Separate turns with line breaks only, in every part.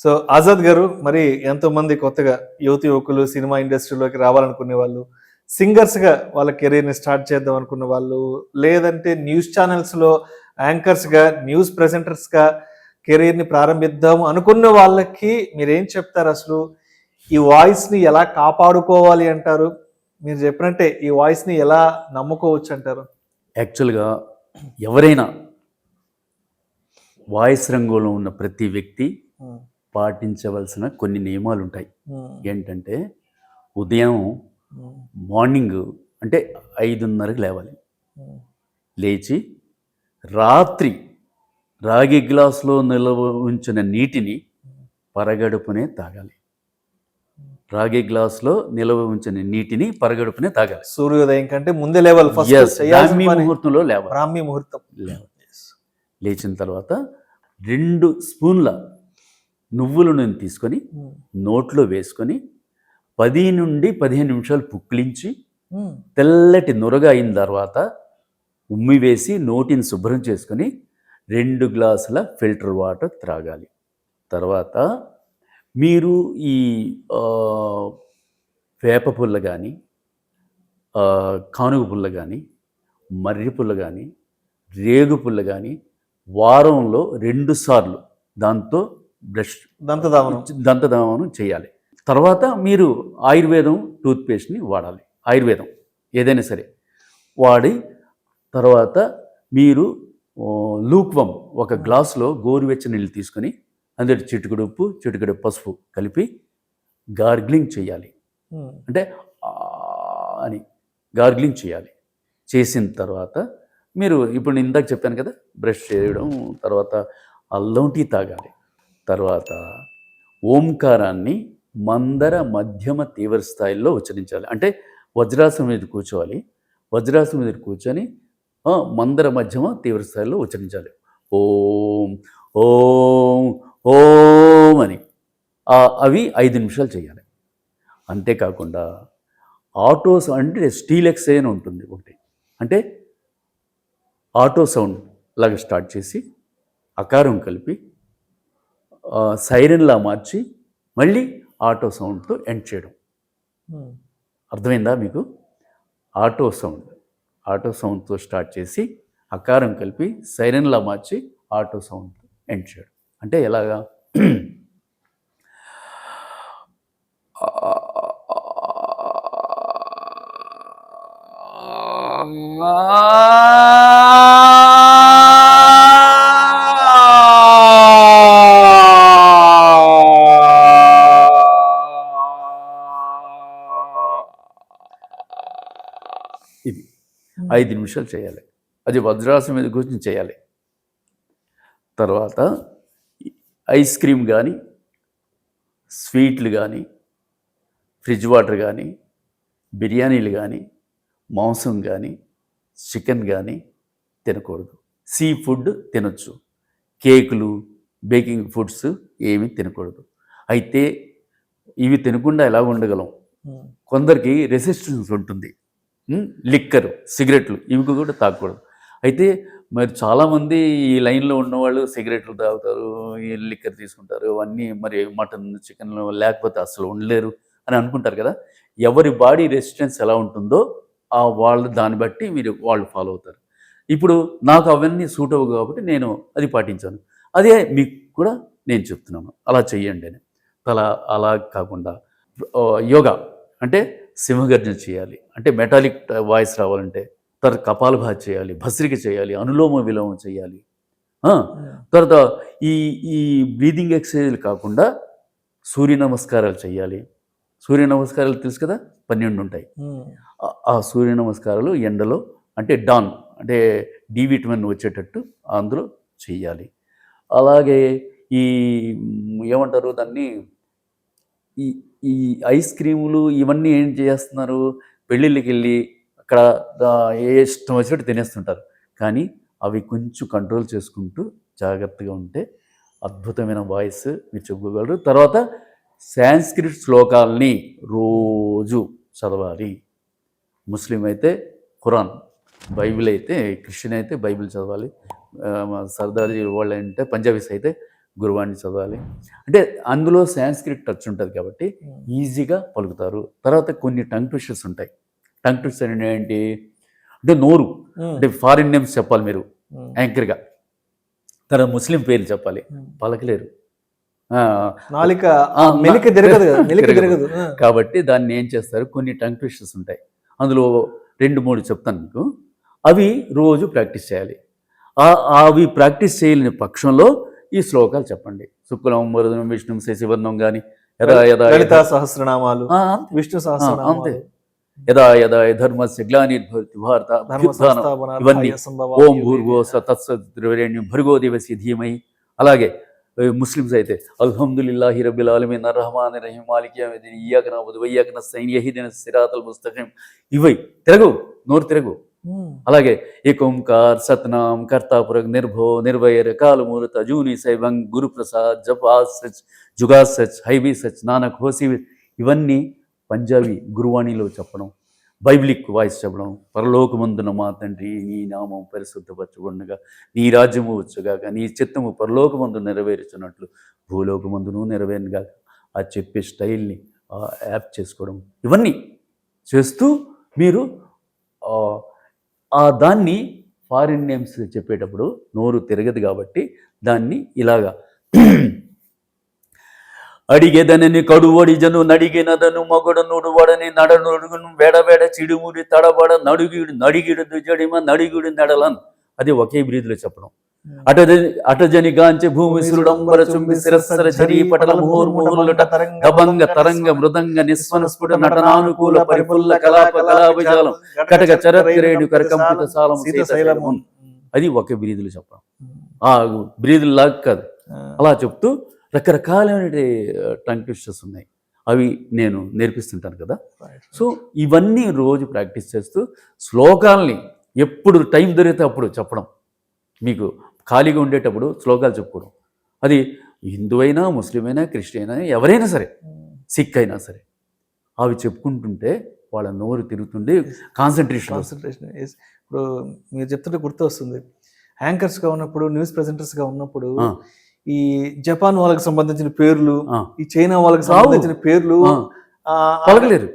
So, Azad గారు మరి ఎంతోమంది కొత్తగా యువకులు సినిమా ఇండస్ట్రీలోకి రావాలనుకునే వాళ్ళు, సింగర్స్‌గా వాళ్ళ కెరియర్‌ని స్టార్ట్ చేద్దాం అనుకున్న వాళ్ళు, లేదంటే న్యూస్ ఛానెల్స్‌లో యాంకర్స్‌గా, న్యూస్ ప్రెజెంటర్స్‌గా కెరియర్‌ని ప్రారంభిద్దాం అనుకున్న వాళ్ళకి మీరేం చెప్తారసలు? ఈ వాయిస్‌ని ఎలా కాపాడుకోవాలి అంటారు? మీరు చెప్పినట్టే ఈ వాయిస్‌ని ఎలా నమ్ముకోవచ్చంటారు?
యాక్చువల్‌గా ఎవరైనా వాయిస్ రంగంలో ఉన్న ప్రతి వ్యక్తి
హ్మ్.
పాటించవలసిన కొన్ని నియమాలుంటాయి.
హ్మ్.
ఏంటంటే ఉదయం
హ్మ్.
మార్నింగ్ అంటే 5:30కి లేవాలి.
హ్మ్.
లేచి రాత్రి రాగి గ్లాసులో నిల్వ ఉంచిన నీటిని పరగడుపునే తాగాలి. రాగి గ్లాసులో నిల్వ ఉంచిన నీటిని పరగడుపునే తాగాలి.
సూర్యోదయం కంటే ముందే లేవాలి ఫస్ట్
యెస్.
చేయాల్సిన
బ్రాహ్మీ
పని.
ముహూర్తంలో లేవాలి.
బ్రాహ్మీ ముహూర్తం.
లేవాలి. లేచిన తర్వాత 2 స్పూన్ల నువ్వుల నూనె తీసుకొని
హ్మ్.
నోట్లో వేసుకొని 10 నుండి 15 నిమిషాలు పుక్కిలించి
హ్మ్.
తెల్లటి నురగ అయిన తర్వాత ఉమ్మి వేసి నోటిని శుభ్రం చేసుకొని 2 గ్లాసుల ఫిల్టర్ వాటర్ త్రాగాలి. తర్వాత మీరు ఈ వేప పుల్ల కానీ, కానుగ పుల్ల కానీ, మర్రి పుల్ల కానీ, రేగు పుల్ల కానీ వారంలో 2 సార్లు దాంతో బ్రష్ దంతధావనం చేయాలి. తర్వాత మీరు ఆయుర్వేదం టూత్‌పేస్ట్‌ని వాడాలి. ఆయుర్వేదం ఏదైనా సరే వాడి తర్వాత మీరు లూక్‌వార్మ్ ఒక గ్లాసులో గోరువెచ్చని నీళ్ళు తీసుకొని అందులో చిటికెడు ఉప్పు, చిటికెడు పసుపు కలిపి గార్గ్లింగ్ చేయాలి. అంటే అని గార్గ్లింగ్ చేయాలి. చేసిన తర్వాత మీరు ఇప్పుడు నేను ఇందాక చెప్పాను కదా, బ్రష్ చేయడం, తర్వాత అల్లం టీ తాగాలి. తర్వాత ఓంకారాన్ని మందర మధ్యమ తీవ్ర స్థాయిలో ఉచ్చరించాలి. అంటే వజ్రాసనం మీద కూర్చోవాలి. వజ్రాసనం మీద కూర్చొని మందర మధ్యమ తీవ్ర స్థాయిలో ఉచ్చరించాలి. ఓం ఓం ఓం అని అవి 5 నిమిషాలు చేయాలి. అంతేకాకుండా ఆటో అంటే స్టీలెక్స్ అని ఉంటుంది ఒకటి. అంటే ఆటో సౌండ్ లాగా స్టార్ట్ చేసి అకారం కలిపి సైరన్లా మార్చి మళ్ళీ ఆటో సౌండ్తో ఎండ్ చేయడం. అర్థమైందా మీకు? ఆటో సౌండ్తో స్టార్ట్ చేసి అకారం కలిపి సైరన్లా మార్చి ఆటో సౌండ్తో ఎండ్ చేయడం. అంటే ఎలాగా? ఇది 5 నిమిషాలు చేయాలి. అది వజ్రాసనం మీద కూర్చొని చేయాలి. తర్వాత ఐస్ క్రీమ్ కానీ, స్వీట్లు కానీ, ఫ్రిడ్జ్ వాటర్ కానీ, బిర్యానీలు కానీ, మాంసం కానీ, చికెన్ కానీ తినకూడదు. సీ ఫుడ్ తినొచ్చు. కేకులు, బేకింగ్ ఫుడ్స్ ఏమీ తినకూడదు. అయితే ఇవి తినకుండా ఎలా ఉండగలం? కొందరికి రెసిస్టెన్స్ ఉంటుంది. లిక్కర్, సిగరెట్లు ఇవి కూడా తాగకూడదు. అయితే మరి చాలామంది ఈ లైన్లో ఉన్నవాళ్ళు సిగరెట్లు తాగుతారు, ఈ లిక్కర్ తీసుకుంటారు, అవన్నీ మరి మటన్, చికెన్ లేకపోతే అసలు ఉండలేరు అని అనుకుంటారు కదా. ఎవరి బాడీ రెసిస్టెన్స్ ఎలా ఉంటుందో వాళ్ళు దాన్ని బట్టి వాళ్ళు ఫాలో అవుతారు. ఇప్పుడు నాకు అవన్నీ సూట్ అవ్వవు కాబట్టి నేను అది పాటించాను. అదే మీకు కూడా నేను చెప్తున్నాను, అలా చెయ్యండి అని. అలా కాకుండా యోగా అంటే సింహగర్జన చేయాలి. అంటే మెటాలిక్ వాయిస్ రావాలంటే తర్వాత కపాలభాతి చేయాలి, భస్త్రిక చేయాలి, అనులోమ విలోమం చేయాలి. తర్వాత ఈ బ్రీదింగ్ ఎక్సర్సైజ్లు కాకుండా సూర్య నమస్కారాలు చేయాలి. సూర్య నమస్కారాలు తెలుసు కదా, 12 ఉంటాయి. ఆ సూర్య నమస్కారాలు ఎండలో అంటే డాన్ అంటే డి విటమిన్ వచ్చేటట్టు అందులో చెయ్యాలి. అలాగే ఈ ఏమంటారు దాన్ని, ఈ ఈ ఐస్ క్రీములు ఇవన్నీ ఏం చేస్తున్నారు, పెళ్ళిళ్ళకి వెళ్ళి అక్కడ ఇష్టం వచ్చినట్టు తినేస్తుంటారు. కానీ అవి కొంచెం కంట్రోల్ చేసుకుంటూ జాగ్రత్తగా ఉంటే అద్భుతమైన వాయిస్ మీరు చెప్పుకోగలరు. తర్వాత సాంస్క్రిట్ శ్లోకాలని రోజు చదవాలి. ముస్లిం అయితే ఖురాన్, బైబిల్ అయితే, క్రిస్టియన్ అయితే బైబిల్ చదవాలి, సర్దార్జీ వాళ్ళు అంటే పంజాబీస్ అయితే గురువాణి చదవాలి. అంటే అందులో సాంస్క్రిట్ టచ్ ఉంటుంది కాబట్టి ఈజీగా పలుకుతారు. తర్వాత కొన్ని టంగ్ ట్విస్టర్స్ ఉంటాయి. టంగ్ ట్విస్టర్ ఏంటి అంటే నోరు అంటే ఫారిన్ నేమ్స్ చెప్పాలి మీరు యాంకర్గా, తర్వాత ముస్లిం పేర్లు చెప్పాలి, పలకలేరు.
నాలిక మెలిక తిరగదు కదా, మెలిక తిరగదు.
కాబట్టి దాన్ని ఏం చేస్తారు, కొన్ని టంగ్ ట్విస్టర్స్ ఉంటాయి. అందులో 2-3 చెప్తాను మీకు. అవి రోజు ప్రాక్టీస్ చేయాలి. అవి ప్రాక్టీస్ చేయలేని పక్షంలో ఈ శ్లోకాలు చెప్పండి. శుక్లం వరదనం విష్ణు శశివర్ణం కానీ
లలితా సహస్రనామాలు, విష్ణు సహస్రనామాలు,
అంతే. యదా యదా ధర్మస్య గ్లానిర్భవతి భారత ఇవన్నీ ఓం భూర్భువ తత్సవితుర్వరేణ్యం భర్గో దేవస్య ధీమహి. అలాగే ముస్లిమ్స్ అయితే అల్హమ్దులిల్లాహి రబ్బిల్ ఆలమీన్ అర్రహమాన్ రహీం మాలికి యౌమిద్దీన్ ఇయ్యాక నఅబుదు వ ఇయ్యాక నస్తഈన్ ఇహ్దినస్ సిరాతల్ ముస్తఖీం. ఇవి తిరగవు, నోరు తిరగవు. అలాగే ఏకోంకార్ సత్నాం కర్తాపురక్ నిర్భో నిర్భయర్ కాలమూలత జూని సైవంగ్ గురుప్రసాద్ జపా సచ్ జుగా సచ్ హైబీ సచ్ నానక్ హోసి. ఇవన్నీ పంజాబీ గురువాణిలో చెప్పడం, బైబిలిక్ వాయిస్ చెప్పడం. పరలోకమందున మా తండ్రి నీ నామం పరిశుద్ధపరచబడునుగా, నీ రాజ్యము వచ్చుగాక, నీ చిత్తము పరలోకమందు నెరవేర్చున్నట్లు భూలోకమందును నెరవేరునుగాక. ఆ చెప్పే స్టైల్ని యాప్ చేసుకోవడం, ఇవన్నీ చేస్తూ మీరు దాన్ని ఫారిన్ నేమ్స్ చెప్పేటప్పుడు నోరు తిరగదు కాబట్టి దాన్ని ఇలాగా అడిగేదనని కడువడిజను నడిగినదను మగడనుడు వడని నడనుడుగును వేడవేడ చిడుముడి తడబడ నడుగిడు నడిగిడు దుజడిమ నడిగుడు నడలన్. అది ఒకే బ్రీద్లో చెప్పడం. అటజని గాంచె భూమి సురుడంబర చుంబి శిరస్సర జరీ పటల ముహూర్ముహుర్లుట దబంగ తరంగ మృదంగ నిస్వనస్ఫుట నటనానుకూల పరిపుల్ల కలాప కలాభిజాలం కటక చరత్రేణు కరకంపిత సాలం సీతశైలము. అది ఒకే బ్రీదులు చెప్పడం. ఆ బ్రీదులు లాగా కాదు, అలా చెప్తూ రకరకాలైన టంగ్ ట్విస్టర్స్ ఉన్నాయి. అవి నేను నేర్పిస్తుంటాను కదా. సో ఇవన్నీ రోజు ప్రాక్టీస్ చేస్తూ శ్లోకాలని ఎప్పుడు టైం దొరికితే అప్పుడు చెప్పడం. మీకు ఖాళీగా ఉండేటప్పుడు శ్లోకాలు చెప్పుకోవడం. అది హిందూ అయినా, ముస్లిం అయినా, క్రిస్టియన్ అయినా, ఎవరైనా సరే, సిక్ అయినా సరే, అవి చెప్పుకుంటుంటే వాళ్ళ నోరు తిరుగుతుండే కాన్సన్ట్రేషన్.
ఇప్పుడు మీరు చెప్తుంటే గుర్తు వస్తుంది, యాంకర్స్గా ఉన్నప్పుడు, న్యూస్ ప్రెజెంటర్స్గా ఉన్నప్పుడు ఈ జపాన్ వాళ్ళకి సంబంధించిన పేర్లు, ఈ చైనా వాళ్ళకి సంబంధించిన పేర్లు
పలకలేరు.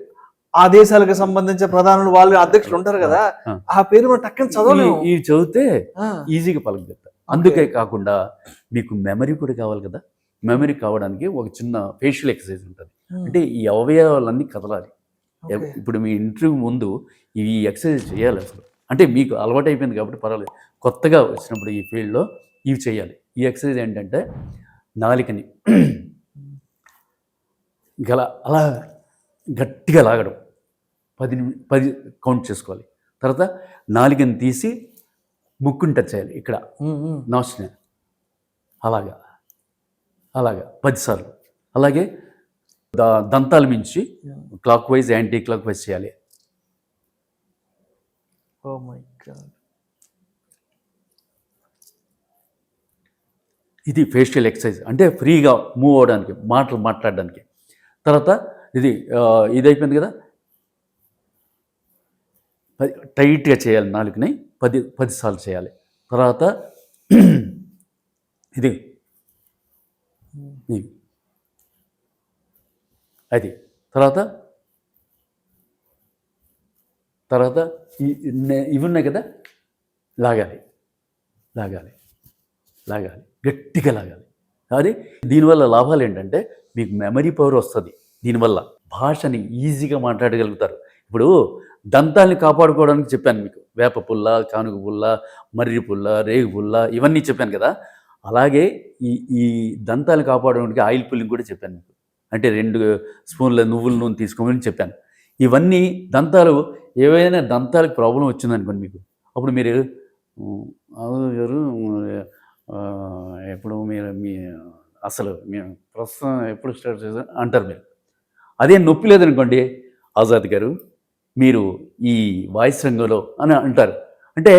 ఆ దేశాలకు సంబంధించిన ప్రధానులు, వాళ్ళు అధ్యక్షులు ఉంటారు కదా, ఆ పేరు మనం టక్కని చదవలేము.
ఇవి చదివితే ఈజీగా పలకగలుగుతారు. అందుకే కాకుండా మీకు మెమరీ కూడా కావాలి కదా. మెమరీ కావడానికి ఒక చిన్న ఫేషియల్ ఎక్సర్సైజ్ ఉంటుంది. అంటే ఈ అవయవాలన్నీ కదలాలి. ఇప్పుడు మీ ఇంటర్వ్యూ ముందు ఈ ఎక్సర్సైజ్ చేయాలి అసలు. అంటే మీకు అలవాటు అయిపోయింది కాబట్టి పర్వాలేదు. కొత్తగా వచ్చినప్పుడు ఈ ఫీల్డ్లో ఇవి చేయాలి. ఈ ఎక్సర్సైజ్ ఏంటంటే నాలికని అలా గట్టిగా లాగడం, 10 కౌంట్ చేసుకోవాలి. తర్వాత నాలికని తీసి ముక్కుని టచ్ చేయాలి, ఇక్కడ నాస్ట్రిల్, అలాగా 10 సార్లు. అలాగే దంతాలు మించి clockwise anticlockwise చేయాలి.
Oh my god.
ఇది ఫేషియల్ ఎక్సర్సైజ్. అంటే ఫ్రీగా మూవ్ అవ్వడానికి, మాటలు మాట్లాడడానికి. తర్వాత ఇది అయిపోయింది కదా, టైట్గా చేయాలి నాలుగుని, 10 సార్లు చేయాలి. తర్వాత ఇది అది తర్వాత ఇవి ఉన్నాయి కదా, లాగాలి, గట్టిగా లాగాలి. అది దీనివల్ల లాభాలు ఏంటంటే మీకు మెమరీ పవర్ వస్తుంది. దీనివల్ల భాషని ఈజీగా మాట్లాడగలుగుతారు. ఇప్పుడు దంతాల్ని కాపాడుకోవడానికి చెప్పాను మీకు, వేప పుల్ల, కానుగ పుల్ల, మర్రి పుల్ల, రేగు పుల్ల, ఇవన్నీ చెప్పాను కదా. అలాగే ఈ దంతాలు కాపాడడానికి ఆయిల్ పుల్లింగ్ కూడా చెప్పాను మీకు. అంటే 2 స్పూన్ల నువ్వుల నూనె తీసుకోమని చెప్పాను. ఇవన్నీ దంతాలు, ఏవైనా దంతాలకు ప్రాబ్లం వచ్చిందనుకోండి మీకు, అప్పుడు మీరు ఎప్పుడు మీ అసలు మేము ప్రస్తుతం ఎప్పుడు స్టార్ట్ చేసాం అంటారు మీరు. అదే నొప్పి లేదనుకోండి, ఆజాద్ గారు మీరు ఈ వాయిస్ రంగంలో అని అంటారు. అంటే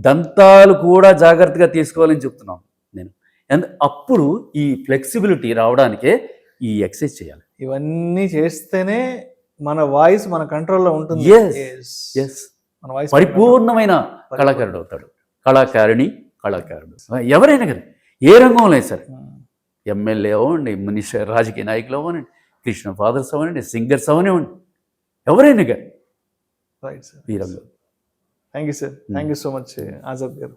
దంతాలు కూడా జాగ్రత్తగా తీసుకోవాలని చెప్తున్నాను నేను. అప్పుడు ఈ ఫ్లెక్సిబిలిటీ రావడానికే ఈ ఎక్సర్సైజ్ చేయాలి.
ఇవన్నీ చేస్తేనే మన వాయిస్ మన కంట్రోల్లో ఉంటుంది.
మన వాయిస్ పరిపూర్ణమైన కళాకారుడు అవుతాడు. కళాకారుడు ఎవరైనా కానీ, ఏ రంగంలో సరే. ఎమ్మెల్యే అవ్వండి, మినిస్టర్, రాజకీయ నాయకులు అవ్వనండి, కృష్ణ ఫాదర్స్ అవ్వనండి, సింగర్స్ అవ్వనివ్వండి, ఎవరైనా కానీ
రైట్ సార్.
ఈ రంగం.
Thank you sir. Thank you so much Azad గారు.